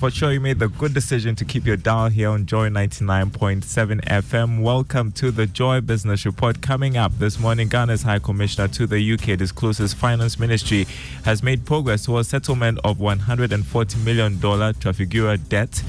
For sure, you made the good decision to keep your dial here on Joy 99.7 FM. Welcome to the Joy Business Report. Coming up this morning, Ghana's High Commissioner to the UK discloses Finance Ministry has made progress towards settlement of $140 million Trafigura debt.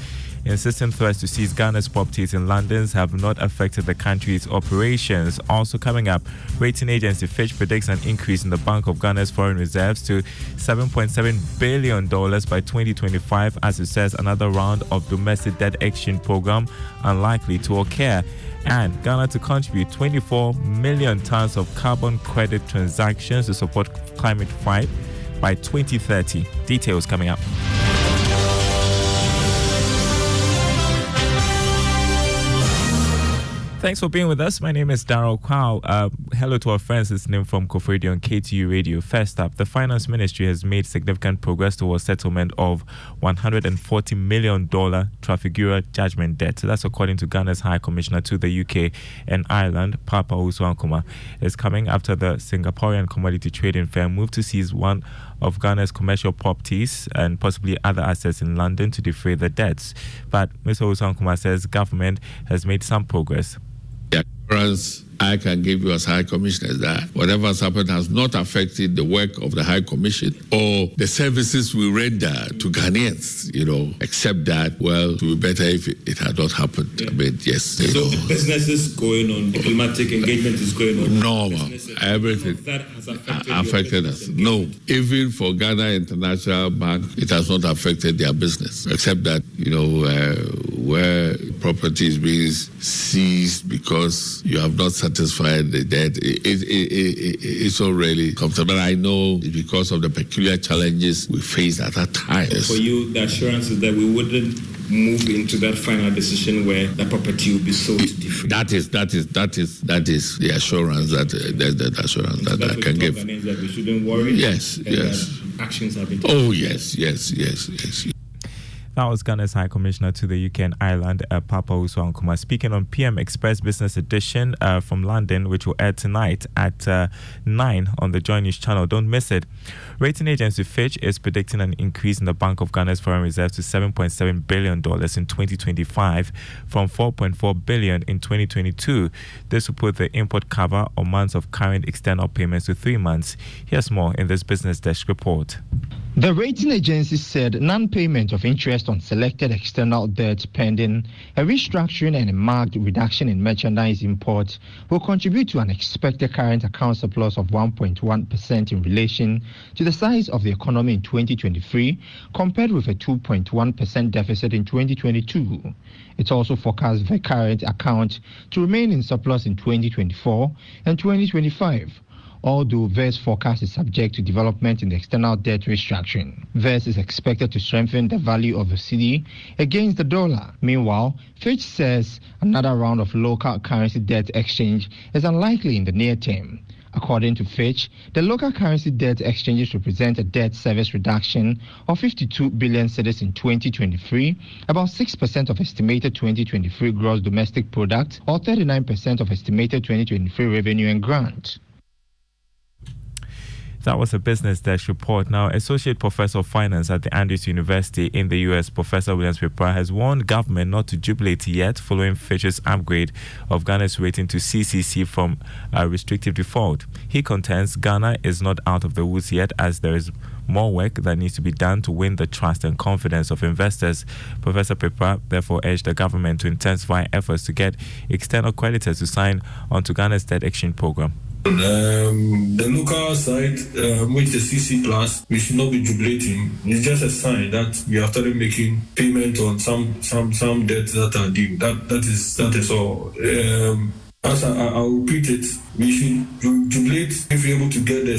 Insistent threats to seize Ghana's properties in London have not affected the country's operations. Also coming up, rating agency Fitch predicts an increase in the Bank of Ghana's foreign reserves to $7.7 billion by 2025, as it says another round of domestic debt exchange program unlikely to occur. And Ghana to contribute 24 million tons of carbon credit transactions to support climate fight by 2030. Details coming up. Thanks for being with us. My name is Darrell Kwao. Hello to our friends listening from Kofredi on KTU Radio. First up, the Finance Ministry has made significant progress towards settlement of $140 million Trafigura judgment debt. So that's according to Ghana's High Commissioner to the UK and Ireland, Papa Usuankuma. It's coming after the Singaporean commodity trading firm moved to seize one of Ghana's commercial properties and possibly other assets in London to defray the debts. But Mr. Usuankuma says government has made some progress. The assurance I can give you as High Commissioner is that whatever has happened has not affected the work of the High Commission or the services we render to Ghanaians, except that, well, it would be better if it had not happened. Yeah. I mean, yes. So business is going on, diplomatic engagement is going on. Normal. Everything that has affected us. No. Even for Ghana International Bank, it has not affected their business, except that, where property is being seized because you have not satisfied the debt, it's not really comfortable. But I know it's because of the peculiar challenges we faced at that time. For you, the assurance is that we wouldn't move into that final decision where the property will be sold different. That is the assurance that I can give. That we shouldn't worry. Yes. Actions have been taken. Oh yes. That was Ghana's High Commissioner to the UK and Ireland, Papa Usuankuma, speaking on PM Express Business Edition from London, which will air tonight at 9 on the Joy News channel. Don't miss it. Rating agency Fitch is predicting an increase in the Bank of Ghana's foreign reserves to $7.7 billion in 2025 from $4.4 billion in 2022. This will put the import cover on months of current external payments to 3 months. Here's more in this Business Desk report. The rating agency said non-payment of interest on selected external debt pending a restructuring and a marked reduction in merchandise imports will contribute to an expected current account surplus of 1.1% in relation to the size of the economy in 2023, compared with a 2.1% deficit in 2022. It also forecasts the current account to remain in surplus in 2024 and 2025. Although VERS forecast is subject to development in the external debt restructuring. VERS is expected to strengthen the value of the cedi against the dollar. Meanwhile, Fitch says another round of local currency debt exchange is unlikely in the near term. According to Fitch, the local currency debt exchanges represent a debt service reduction of 52 billion cedis in 2023, about 6% of estimated 2023 gross domestic product, or 39% of estimated 2023 revenue and grant. That was a Business Desk report. Now, Associate Professor of Finance at the Andrews University in the US, Professor Williams Pepra, has warned government not to jubilate yet following Fitch's upgrade of Ghana's rating to CCC from restrictive default. He contends Ghana is not out of the woods yet, as there is more work that needs to be done to win the trust and confidence of investors. Professor Pepra therefore urged the government to intensify efforts to get external creditors to sign onto Ghana's debt exchange program. The local side, which the CC class, we should not be jubilating. It's just a sign that we have started making payment on some debts that are due. That is all. As I'll repeat it, we should jubilate if we're able to get the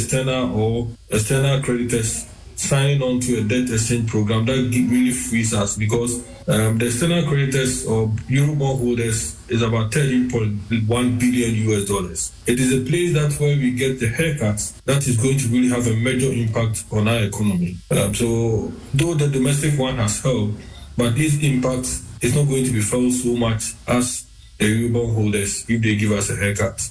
external creditors signing on to a debt exchange program. That really frees us, because the external creditors or Eurobond holders is about $13.1 billion US. It is a place that's where we get the haircuts that is going to really have a major impact on our economy. So though the domestic one has helped, but this impact is not going to be felt so much as the Eurobond holders if they give us a haircut.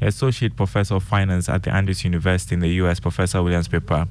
Associate Professor of Finance at the Andrews University in the U.S., Professor Williams Pepper.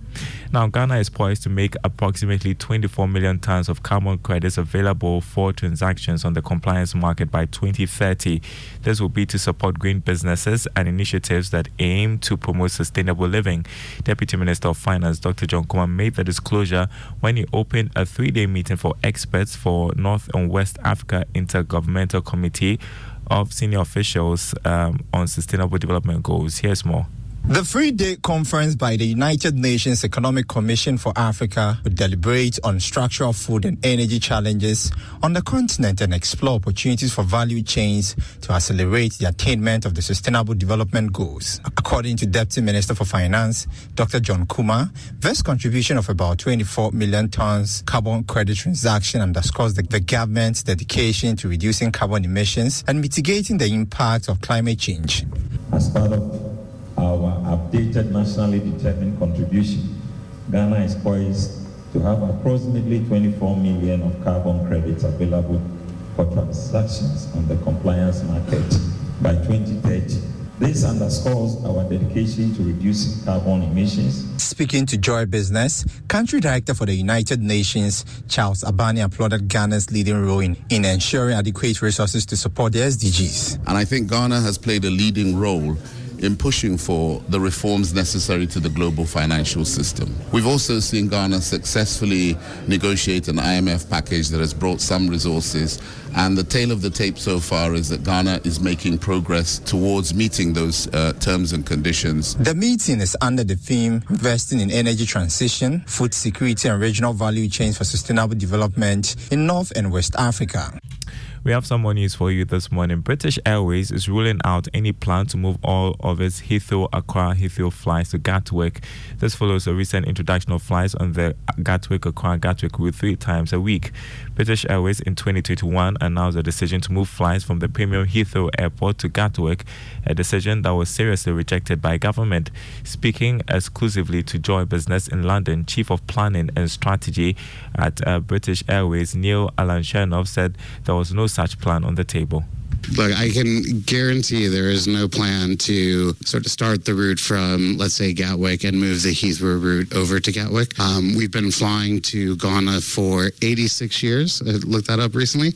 Now, Ghana is poised to make approximately 24 million tons of carbon credits available for transactions on the compliance market by 2030. This will be to support green businesses and initiatives that aim to promote sustainable living. Deputy Minister of Finance, Dr. John Kumah, made the disclosure when he opened a 3-day meeting for experts for North and West Africa Intergovernmental Committee of senior officials on sustainable development goals. Here's more. The 3-day conference by the United Nations Economic Commission for Africa will deliberate on structural food and energy challenges on the continent and explore opportunities for value chains to accelerate the attainment of the sustainable development goals. According to Deputy Minister for Finance, Dr. John Kumah, this contribution of about 24 million tons carbon credit transaction underscores the government's dedication to reducing carbon emissions and mitigating the impact of climate change. As part of our updated nationally determined contribution, Ghana is poised to have approximately 24 million of carbon credits available for transactions on the compliance market by 2030. This underscores our dedication to reducing carbon emissions. Speaking to Joy Business, Country Director for the United Nations, Charles Abani, applauded Ghana's leading role in ensuring adequate resources to support the SDGs. And I think Ghana has played a leading role in pushing for the reforms necessary to the global financial system. We've also seen Ghana successfully negotiate an IMF package that has brought some resources, and the tale of the tape so far is that Ghana is making progress towards meeting those terms and conditions. The meeting is under the theme Investing in Energy Transition, Food Security and Regional Value Chains for Sustainable Development in North and West Africa. We have some more news for you this morning. British Airways is ruling out any plan to move all of its Heathrow flights to Gatwick. This follows a recent introduction of flights on the Gatwick route 3 times a week. British Airways in 2021 announced a decision to move flights from the premium Heathrow Airport to Gatwick, a decision that was seriously rejected by government. Speaking exclusively to Joy Business in London, Chief of Planning and Strategy at British Airways, Neil Alan Chernoff, said there was no such plan on the table. Look, I can guarantee there is no plan to sort of start the route from, let's say, Gatwick and move the Heathrow route over to Gatwick. We've been flying to Ghana for 86 years. I looked that up recently.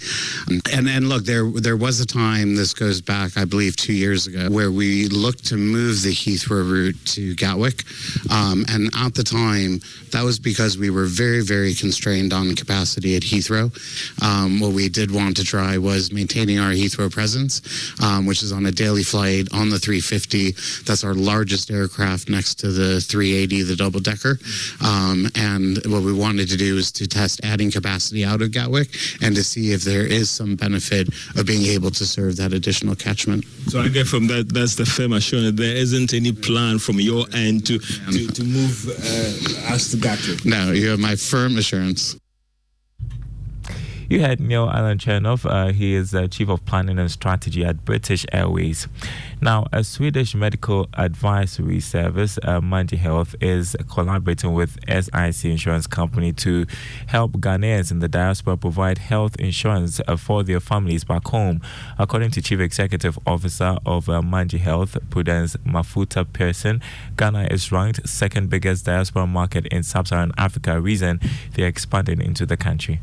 And look, there was a time, this goes back, I believe, 2 years ago, where we looked to move the Heathrow route to Gatwick. And at the time, that was because we were very, very constrained on capacity at Heathrow. What we did want to try was maintaining our Heathrow presence, which is on a daily flight on the 350. That's our largest aircraft next to the 380, the double-decker. And what we wanted to do is to test adding capacity out of Gatwick and to see if there is some benefit of being able to serve that additional catchment. So I get from that, that's the firm assurance. There isn't any plan from your end to move us to Gatwick? No, you have my firm assurance. You had Neil Alan Chernoff. He is Chief of Planning and Strategy at British Airways. Now, a Swedish medical advisory service, Manji Health, is collaborating with SIC Insurance Company to help Ghanaians in the diaspora provide health insurance for their families back home. According to Chief Executive Officer of Manji Health, Prudence Mafuta Pearson, Ghana is ranked second biggest diaspora market in sub-Saharan Africa, reason they are expanding into the country.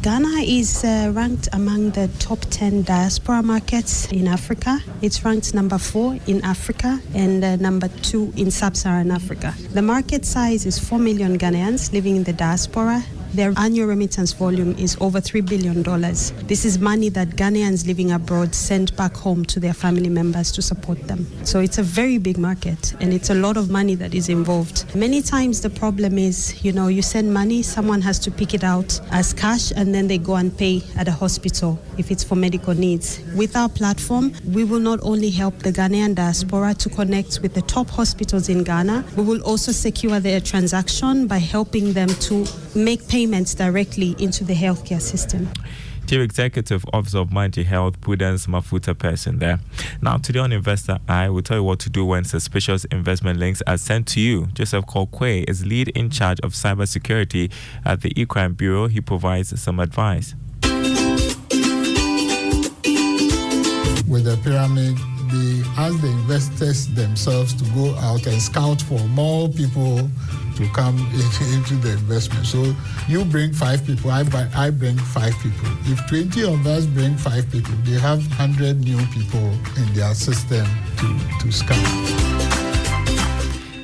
Ghana is ranked among the top 10 diaspora markets in Africa. It's ranked number 4 in Africa and number 2 in sub-Saharan Africa. The market size is 4 million Ghanaians living in the diaspora. Their annual remittance volume is over $3 billion. This is money that Ghanaians living abroad send back home to their family members to support them. So it's a very big market and it's a lot of money that is involved. Many times the problem is, you send money, someone has to pick it out as cash and then they go and pay at a hospital if it's for medical needs. With our platform, we will not only help the Ghanaian diaspora to connect with the top hospitals in Ghana, we will also secure their transaction by helping them to make payments directly into the healthcare system. Chief Executive Officer of Manji Health, Prudence Mafuta person there. Now, today on Investor Eye, we'll tell you what to do when suspicious investment links are sent to you. Joseph Kokwe is lead in charge of cybersecurity at the E-Crime Bureau. He provides some advice. With the pyramid, they ask the investors themselves to go out and scout for more people to come into the investment. So you bring 5 people, I bring 5 people. If 20 of us bring 5 people, they have 100 new people in their system to scout.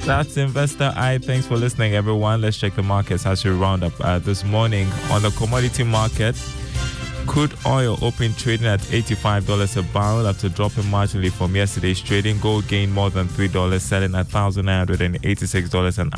That's Investor Eye. Thanks for listening, everyone. Let's check the markets as we round up this morning. On the commodity market, crude oil opened trading at $85 a barrel after dropping marginally from yesterday's trading. Gold gained more than $3, selling at $1,986 an ounce.